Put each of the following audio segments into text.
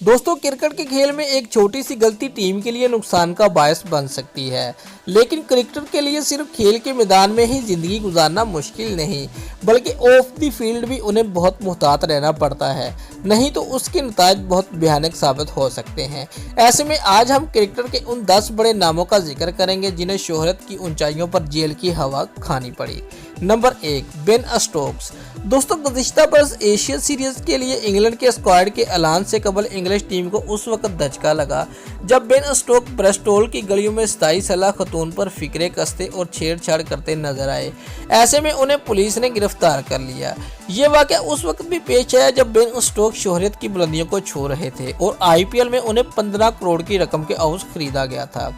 दोस्तों, क्रिकेट के खेल में एक छोटी सी गलती टीम के लिए नुकसान का बायस बन सकती है, लेकिन क्रिकेटर के लिए सिर्फ खेल के मैदान में ही जिंदगी गुजारना मुश्किल नहीं, बल्कि ऑफ द फील्ड भी उन्हें बहुत मुहतात रहना पड़ता है, नहीं तो उसके नतीजे बहुत भयानक साबित हो सकते हैं। ऐसे में आज हम क्रिकेटर के उन 10 बड़े नामों का जिक्र करेंगे जिन्हें शोहरत की ऊंचाइयों पर जेल की हवा खानी पड़ी। Number 1, Ben Stokes. दोस्तों, गुज़िश्ता बरस एशिया सीरीज के लिए इंग्लैंड के स्क्वाड के ऐलान से कबल इंग्लिश टीम को उस वक्त धचका लगा जब बेन स्टोक ब्रिस्टोल की गलियों में 27 साला खतून पर फिक्रे कसते और छेड़छाड़ करते नजर आए। ऐसे में उन्हें पुलिस ने गिरफ्तार कर लिया। ये वाकया उस वक्त भी पेश आया जब बेन स्टोक शोहरत की बुलंदियों को छू रहे थे और आईपीएल में उन्हें 15 करोड़ की रकम के अवज खरीदा गया था।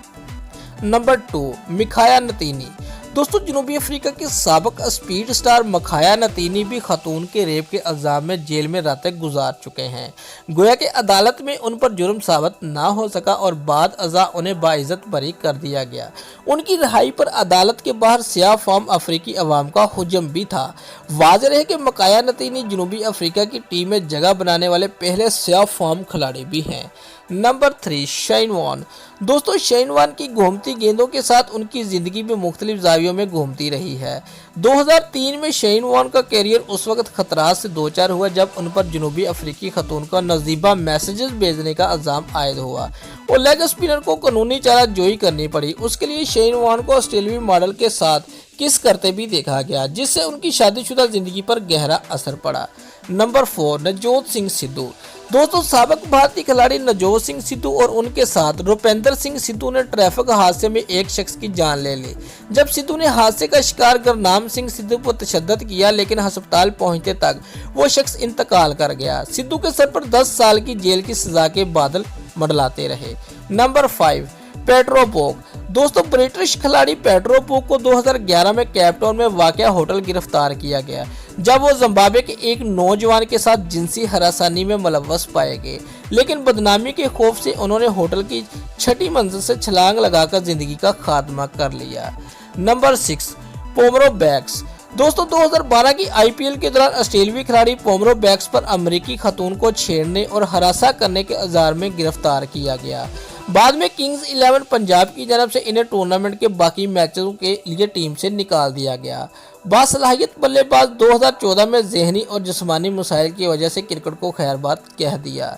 Number 2, मिखाया Ntini. दोस्तों, जनूबी अफ्रीका के साबिक स्पीड स्टार मखाया नतीनी भी खातून के रेप के इल्जाम में जेल में रातें गुजार चुके हैं। गोया कि अदालत में उन पर जुर्म साबित ना हो सका और बाद अज़ा उन्हें बाइज्जत बरी कर दिया गया। उनकी रिहाई पर अदालत के बाहर सियाह फार्म अफ्रीकी अवाम का हुजूम भी था। वाज़ेह है कि मखाया नतीनी जनूबी अफ्रीका की टीम में जगह बनाने वाले पहले सियाह फार्म खिलाड़ी भी हैं। Number 3, Shane Warne. दोस्तों, शेन वॉर्न की घूमती गेंदों के साथ उनकी ज़िंदगी भी मुख्तलिफ जावियों में घूमती रही है। 2003 में शेन वॉर्न का कैरियर उस वक्त खतरात से दो चार हुआ जब उन पर जनूबी अफ्रीकी खतून का नजीबा मैसेजेस भेजने का इल्जाम आयद हुआ और लेग स्पिनर को कानूनी चारा जोई करनी पड़ी। उसके लिए शेन वॉर्न को ऑस्ट्रेलियाई मॉडल के साथ किस करते भी देखा गया, जिससे उनकी शादीशुदा जिंदगी पर गहरा असर पड़ा। नंबर 4, नवजोत सिंह सिद्धू। दोस्तों, साबिक भारतीय खिलाड़ी नवजोत सिंह सिद्धू और उनके साथ रुपेंद्र सिंह सिद्धू ने ट्रैफिक हादसे में एक शख्स की जान ले ली। जब सिद्धू ने हादसे का शिकार गुरनाम सिंह सिद्धू पर तशद्दुद किया, लेकिन अस्पताल पहुंचते तक वो शख्स इंतकाल कर गया। सिद्धू के सर पर 10 साल की जेल की सजा के बादल मंडलाते रहे। नंबर 5, पेड्रो पोक। दोस्तों, ब्रिटिश खिलाड़ी पेड्रो पोक को 2011 में केपटाउन में वाक़या होटल गिरफ्तार किया गया जब वो जिम्बाब्वे के एक नौजवान के साथ जिनसी हरासानी में मुलव्वस पाए गए, लेकिन बदनामी के खौफ से उन्होंने होटल की 6ठी मंजिल से छलांग लगाकर जिंदगी का खात्मा कर लिया। नंबर 6, पोमरो बैक्स। दोस्तों, 2012 की आईपीएल के दौरान ऑस्ट्रेलियाई खिलाड़ी पोमरो बैक्स पर अमेरिकी खतून को छेड़ने और हरासा करने के इल्जाम में गिरफ्तार किया गया। बाद में किंग्स 11 पंजाब की जानब से इन्हें टूर्नामेंट के बाकी मैचों के लिए टीम से निकाल दिया गया। बासलाहियत बल्लेबाज 2014 में जहनी और जिस्मानी मसाइल की वजह से क्रिकेट को खैरबाद कह दिया।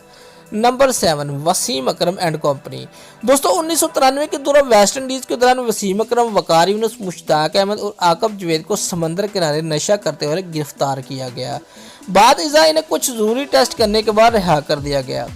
Number 7, Wasim Akram and company. दोस्तों, 1993 के दौरान वेस्ट इंडीज के दौरान वसीम अकरम, वकार यूनुस, मुश्ताक अहमद और आकब जवेद को समंदर किनारे नशा करते हुए गिरफ्तार किया गया। बाद इज़ा इन्हें कुछ जरूरी टेस्ट करने के बाद रिहा कर दिया गया।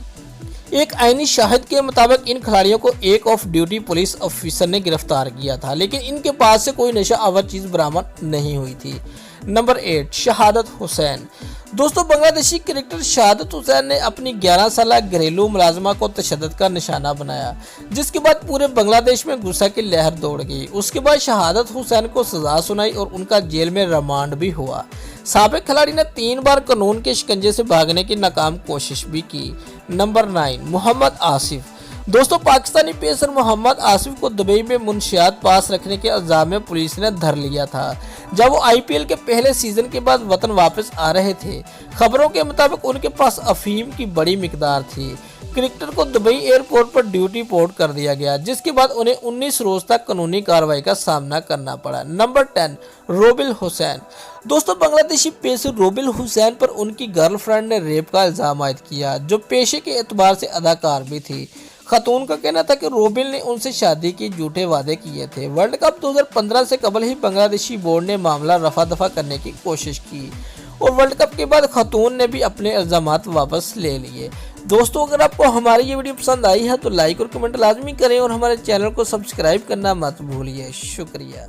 एक आईनी शाहिद के मुताबिक इन खिलाड़ियों को एक ऑफ ड्यूटी पुलिस ऑफिसर ने गिरफ्तार किया था, लेकिन इनके पास से कोई नशा आवर चीज बरामद नहीं हुई थी। नंबर 8, शहादत हुसैन। दोस्तों, बांग्लादेशी क्रिकेटर शहादत हुसैन ने अपनी 11 साला घरेलू मुलाजमा को तशद्दुद का निशाना बनाया, जिसके बाद पूरे बांग्लादेश में गुस्सा की लहर दौड़ गई। उसके बाद शहादत हुसैन को सजा सुनाई और उनका जेल में रिमांड भी हुआ। साबिक खिलाड़ी ने 3 बार कानून के शिकंजे से भागने की नाकाम कोशिश भी की। नंबर 9, मोहम्मद आसिफ। दोस्तों, पाकिस्तानी पेसर मोहम्मद आसिफ को दुबई में मुंशियात पास रखने के इल्जाम में पुलिस ने धर लिया था जब वो आईपीएल के पहले सीजन के बाद वतन वापस आ रहे थे। खबरों के मुताबिक उनके पास अफीम की बड़ी मिकदार थी। क्रिकेटर को दुबई एयरपोर्ट पर ड्यूटी पोर्ट कर दिया गया, जिसके बाद उन्हें 19 रोज तक कानूनी कार्रवाई का सामना करना पड़ा। नंबर 10, रोबिल हुसैन। दोस्तों, बांग्लादेशी पेसर रोबिल हुसैन पर उनकी गर्लफ्रेंड ने रेप का इल्जाम आयद किया, जो पेशे के एतबार से अदाकार भी थी। खतून का कहना था कि रोबिल ने उनसे शादी के झूठे वादे किए थे। वर्ल्ड कप 2015 से कबल ही बांग्लादेशी बोर्ड ने मामला रफा दफा करने की कोशिश की और वर्ल्ड कप के बाद खतून ने भी अपने इल्जामात वापस ले लिए। दोस्तों, अगर आपको हमारी ये वीडियो पसंद आई है तो लाइक और कमेंट लाजमी करें और हमारे चैनल को सब्सक्राइब करना मत भूलिए। शुक्रिया।